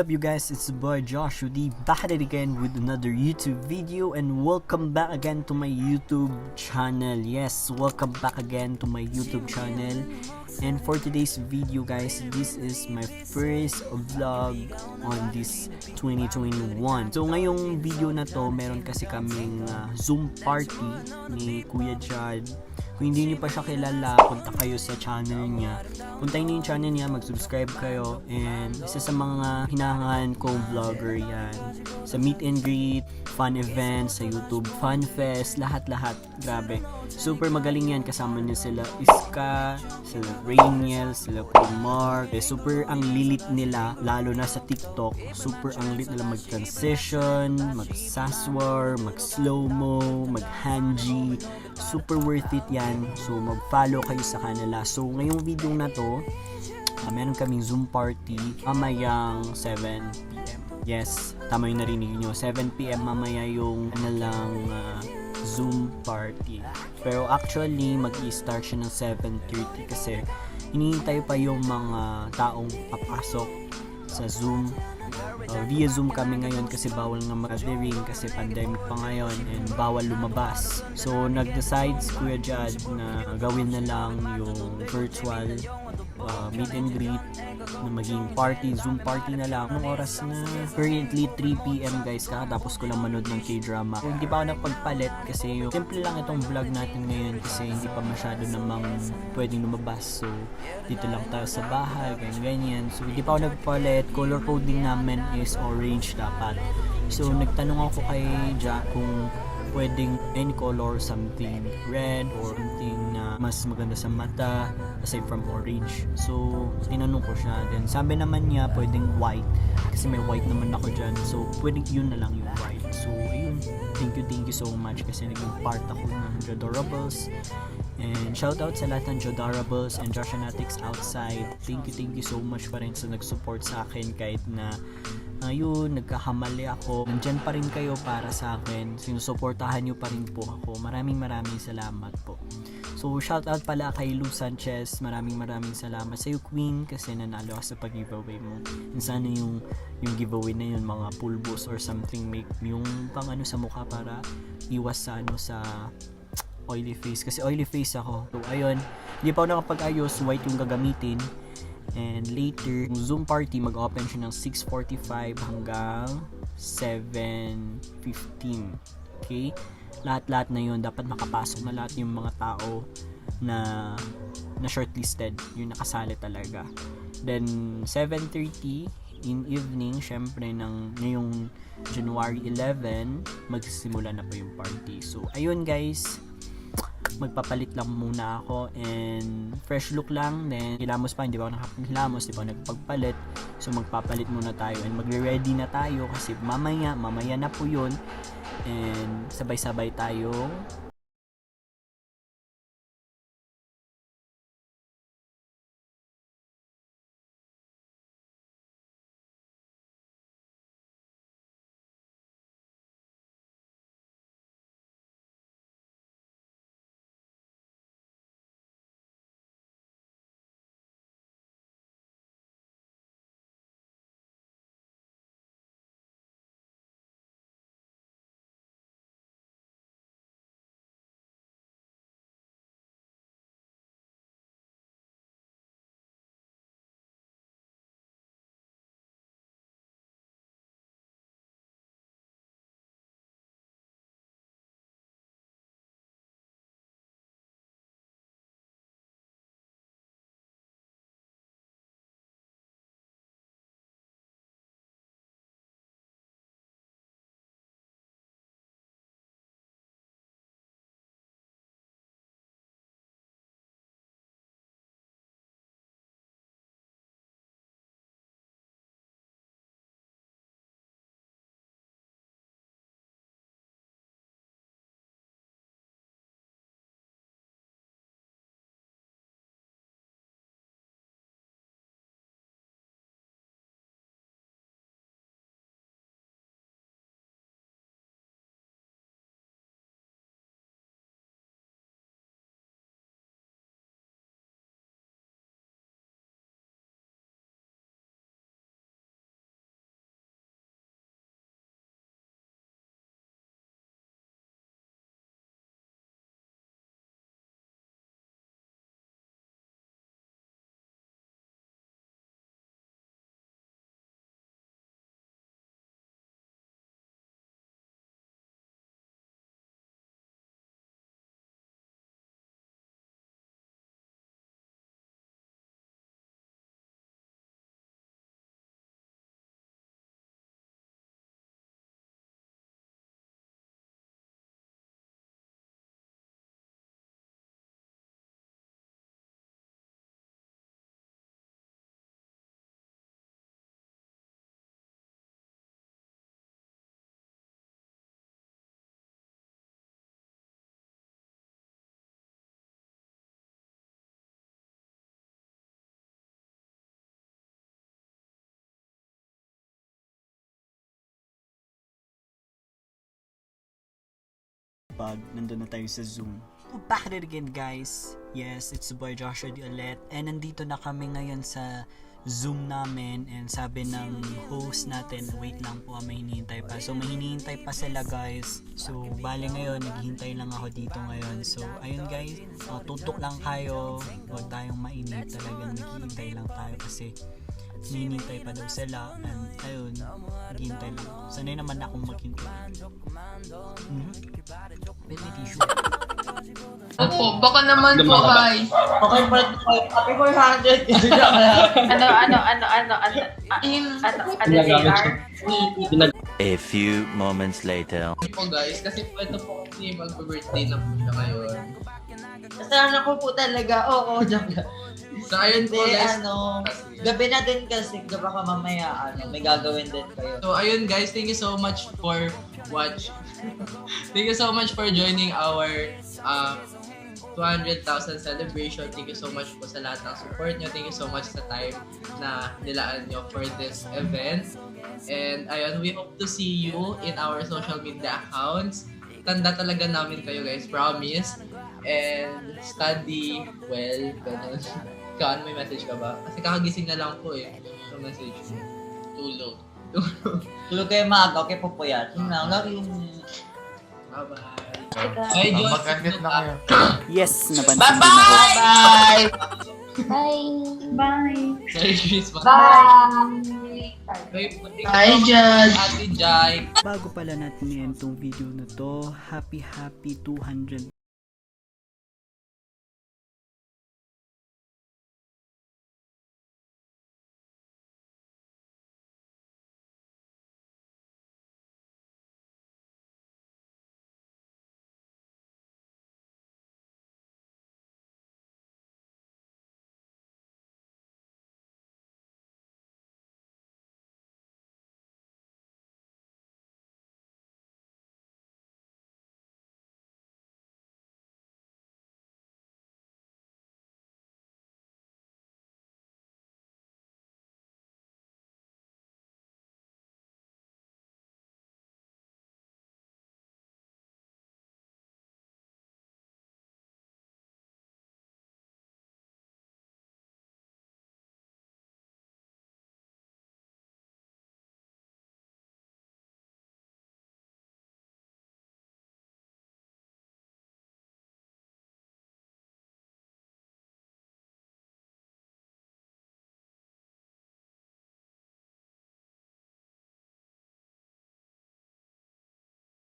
up you guys, it's the boy Josh Udi back at it again with another YouTube video, and welcome back again to my YouTube channel. Yes, welcome back again to my YouTube channel. And for today's video guys, this is my first vlog on this 2021. So ngayong video na to, meron kasi kaming Zoom party ni Kuya Jad. Kung hindi niyo pa siya kilala, punta kayo sa channel niya. Puntayin niyo yung channel niya, mag-subscribe kayo. And isa sa mga hinahangaan kong vlogger yan. Sa meet and greet, fun events, sa YouTube Fun Fest, lahat-lahat. Grabe. Super magaling yan. Kasama niya sila Iska, sila Rainiel, sila Mark. Super ang lilit nila, lalo na sa TikTok. Super ang lilit nila mag-transition, mag-saswar, mag-slow-mo, mag-hanji. Super worth it yan. So mag-follow kayo sa kanila. So ngayong video na to, meron kaming Zoom party mamayang 7pm. Yes, tama yung narinig nyo, 7pm mamaya yung Zoom party. Pero actually mag-i-start siya ng 7:30 kasi hinihintay pa yung mga taong papasok sa Zoom. Via Zoom kami ngayon kasi bawal nga mag-gathering kasi pandemic pa ngayon and bawal lumabas. So nag-decide si Kuya Jad na gawin na lang yung virtual meet and greet na maging party, Zoom party na lang. Anong oras na? Currently 3pm guys, kakatapos ko lang manood ng K-drama. So, hindi pa ako nagpagpalit kasi yung simple lang itong vlog natin ngayon kasi hindi pa masyado namang pwedeng lumabas. So dito lang tayo sa bahay, ganyan. So hindi pa ako nagpalit. Color coding namin is orange dapat. So nagtanong ako kay Jack kung pwedeng any color, something red or something na mas maganda sa mata aside from orange. So tinanong ko siya, then sabi naman niya pwedeng white kasi may white naman ako dyan. So pwedeng yun na lang yung white. So ayun, thank you so much kasi naging part ako ng Jodorables. And shoutout sa lahat ng Jodorables and Josh Fanatics outside. Thank you so much pa rin sa nag-support sa akin kahit na ayun, nagkakamali ako. Nandyan pa rin kayo para sa akin. Sinusuportahan nyo pa rin po ako. Maraming salamat po. So shoutout pala kay Lou Sanchez. Maraming salamat sa iyo Queen kasi nanalo ka sa pag-giveaway mo. And sana yung giveaway na yun, mga pulbos or something, make yung pang ano sa mukha para iwas sa sa oily face kasi oily face ako. So ayun, hindi pa ako nakapag-ayos, white yung gagamitin. And later, yung Zoom party mag-open siya ng 6:45 hanggang 7:15. Okay? Lahat na yun, dapat makapasok na lahat yung mga tao na shortlisted, yung nakasali talaga. Then 7:30 in evening, syempre ngayong January 11, magsisimula na po yung party. So ayun guys, magpapalit lang muna ako and fresh look lang, then hilamos pa, hindi pa ako nakapagilamos, hindi pa ako nagpagpalit. So magpapalit muna tayo and magre-ready na tayo kasi mamaya na po yun and sabay-sabay tayong pag nandun na tayo sa Zoom. Back at it again, guys. Yes, it's the boy Joshua D. ulit. And nandito na kami ngayon sa Zoom namin. And sabi ng host natin, wait lang po, may hinihintay pa. So, may hinihintay pa sila, guys. So, bali ngayon, naghihintay lang ako dito ngayon. So, ayun guys, tutok lang kayo. Huwag tayong mainip, talagang naghihintay lang tayo kasi hinihintay pa daw sila. And ayun, naghihintay lang. Sanay naman akong maghintay. May tissue. Opo, baka naman po guys. Okay, happy 400. Ano JR? A few moments later. Po guys, kasi po ito po kasi mag-birthday na po siya ngayon. Kasalanan ko po talaga. Oo, joke lang. So ayun po guys. Gabi na din kasi. Baka mamaya, may gagawin din kayo. So ayun guys, thank you so much for Thank you so much for joining our 200,000 celebration. Thank you so much po sa lahat ng support nyo. Thank you so much sa time na nilaan nyo for this event. And ayun, we hope to see you in our social media accounts. Tanda talaga namin kayo guys, promise. And study well. Ganun. Kaan, may message ka ba? Kasi kakagising na lang po eh. Yung message mo. Tulog. Tulog kayo maaga. Okay po po yan. Love you. Bye-bye. Bye, Diyos. Mag-admit na kayo. Yes, napansin din ako. Bye-bye! Bye. Merry Christmas. Bye. Bye, Jad. Ate Jai. Bago pala natin i-end tong video na to, happy 200